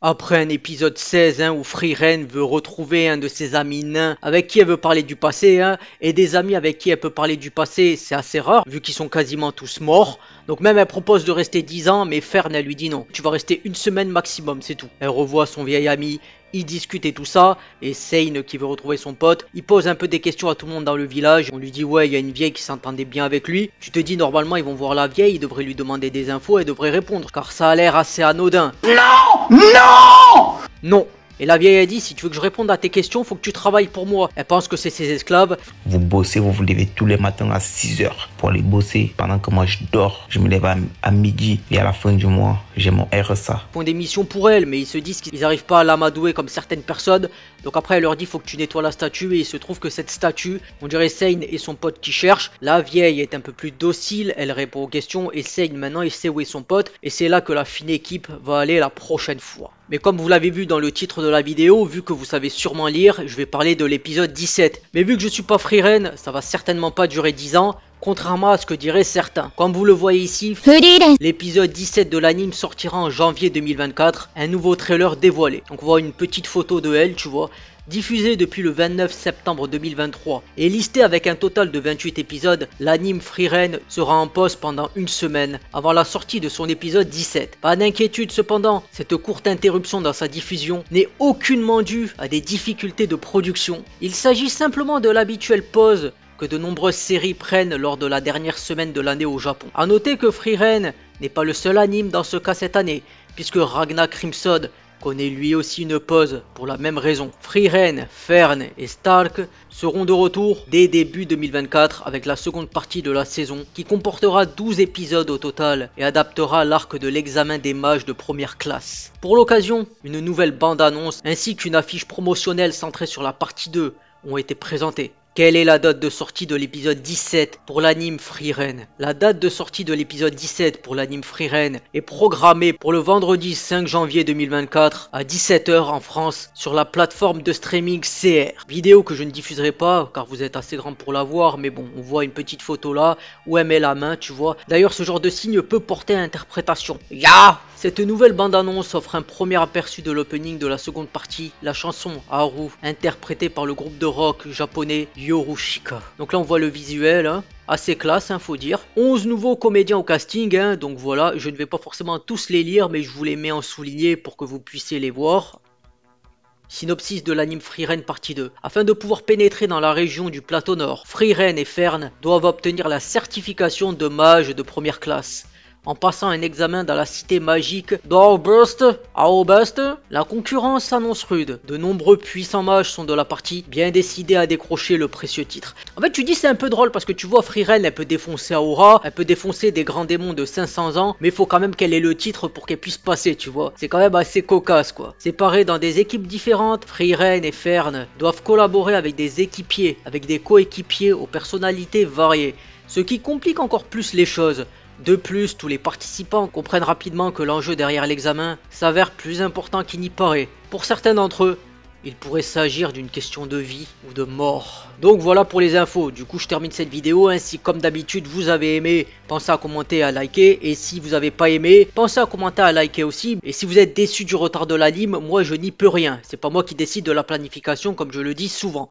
Après un épisode 16 où Frieren veut retrouver un de ses amis nains avec qui elle veut parler du passé, et des amis avec qui elle peut parler du passé, c'est assez rare vu qu'ils sont quasiment tous morts. Donc même elle propose de rester 10 ans, mais Fern elle lui dit non, tu vas rester une semaine maximum, c'est tout. Elle revoit son vieil ami, ils discutent et tout ça, et Seine qui veut retrouver son pote, il pose un peu des questions à tout le monde dans le village. On lui dit ouais, il y a une vieille qui s'entendait bien avec lui. Tu te dis normalement ils vont voir la vieille, ils devraient lui demander des infos, elle devrait répondre, car ça a l'air assez anodin. Non! Non! Non. Et la vieille a dit, si tu veux que je réponde à tes questions, faut que tu travailles pour moi. Elle pense que c'est ses esclaves. Vous bossez, vous vous levez tous les matins à 6 heures pour aller bosser. Pendant que moi je dors, je me lève à midi et à la fin du mois, j'ai mon RSA. Ils font des missions pour elle, mais ils se disent qu'ils n'arrivent pas à l'amadouer comme certaines personnes. Donc après elle leur dit, faut que tu nettoies la statue, et il se trouve que cette statue, on dirait Seine et son pote qui cherchent. La vieille est un peu plus docile, elle répond aux questions, et Seine maintenant il sait où est son pote, et c'est là que la fine équipe va aller la prochaine fois. Mais comme vous l'avez vu dans le titre de la vidéo, vu que vous savez sûrement lire, je vais parler de l'épisode 17. Mais vu que je suis pas Frieren, ça va certainement pas durer 10 ans, contrairement à ce que diraient certains. Comme vous le voyez ici, l'épisode 17 de l'anime sortira en janvier 2024, un nouveau trailer dévoilé. Donc on voit une petite photo de elle, tu vois, diffusée depuis le 29 septembre 2023 et listée avec un total de 28 épisodes, l'anime Frieren sera en pause pendant une semaine avant la sortie de son épisode 17. Pas d'inquiétude cependant, cette courte interruption dans sa diffusion n'est aucunement due à des difficultés de production. Il s'agit simplement de l'habituelle pause que de nombreuses séries prennent lors de la dernière semaine de l'année au Japon. A noter que Frieren n'est pas le seul anime dans ce cas cette année, puisque Ragna Crimson connaît lui aussi une pause pour la même raison. Frieren, Fern et Stark seront de retour dès début 2024 avec la seconde partie de la saison qui comportera 12 épisodes au total et adaptera l'arc de l'examen des mages de première classe. Pour l'occasion, une nouvelle bande-annonce ainsi qu'une affiche promotionnelle centrée sur la partie 2 ont été présentées. Quelle est la date de sortie de l'épisode 17 pour l'anime Frieren? La date de sortie de l'épisode 17 pour l'anime Frieren est programmée pour le vendredi 5 janvier 2024 à 17 h en France sur la plateforme de streaming CR. Vidéo que je ne diffuserai pas car vous êtes assez grand pour la voir, mais bon, on voit une petite photo là où elle met la main, tu vois. D'ailleurs, ce genre de signe peut porter à interprétation. Ya! Cette nouvelle bande-annonce offre un premier aperçu de l'opening de la seconde partie, la chanson Haru, interprétée par le groupe de rock japonais Yorushika. Donc là on voit le visuel, assez classe, faut dire. 11 nouveaux comédiens au casting, donc voilà, je ne vais pas forcément tous les lire, mais je vous les mets en souligné pour que vous puissiez les voir. Synopsis de l'anime Frieren partie 2. Afin de pouvoir pénétrer dans la région du plateau nord, Frieren et Fern doivent obtenir la certification de mage de première classe. En passant un examen dans la cité magique d'Aubust, la concurrence s'annonce rude. De nombreux puissants mages sont de la partie, bien décidés à décrocher le précieux titre. En fait, tu dis c'est un peu drôle parce que tu vois Frieren, elle peut défoncer Aura, elle peut défoncer des grands démons de 500 ans, mais il faut quand même qu'elle ait le titre pour qu'elle puisse passer, tu vois. C'est quand même assez cocasse, quoi. Séparés dans des équipes différentes, Frieren et Fern doivent collaborer avec des équipiers, avec des coéquipiers aux personnalités variées, ce qui complique encore plus les choses. De plus, tous les participants comprennent rapidement que l'enjeu derrière l'examen s'avère plus important qu'il n'y paraît. Pour certains d'entre eux, il pourrait s'agir d'une question de vie ou de mort. Donc voilà pour les infos. Du coup, je termine cette vidéo. Si comme d'habitude vous avez aimé, pensez à commenter et à liker. Et si vous n'avez pas aimé, pensez à commenter et à liker aussi. Et si vous êtes déçu du retard de l'anime, moi je n'y peux rien. C'est pas moi qui décide de la planification comme je le dis souvent.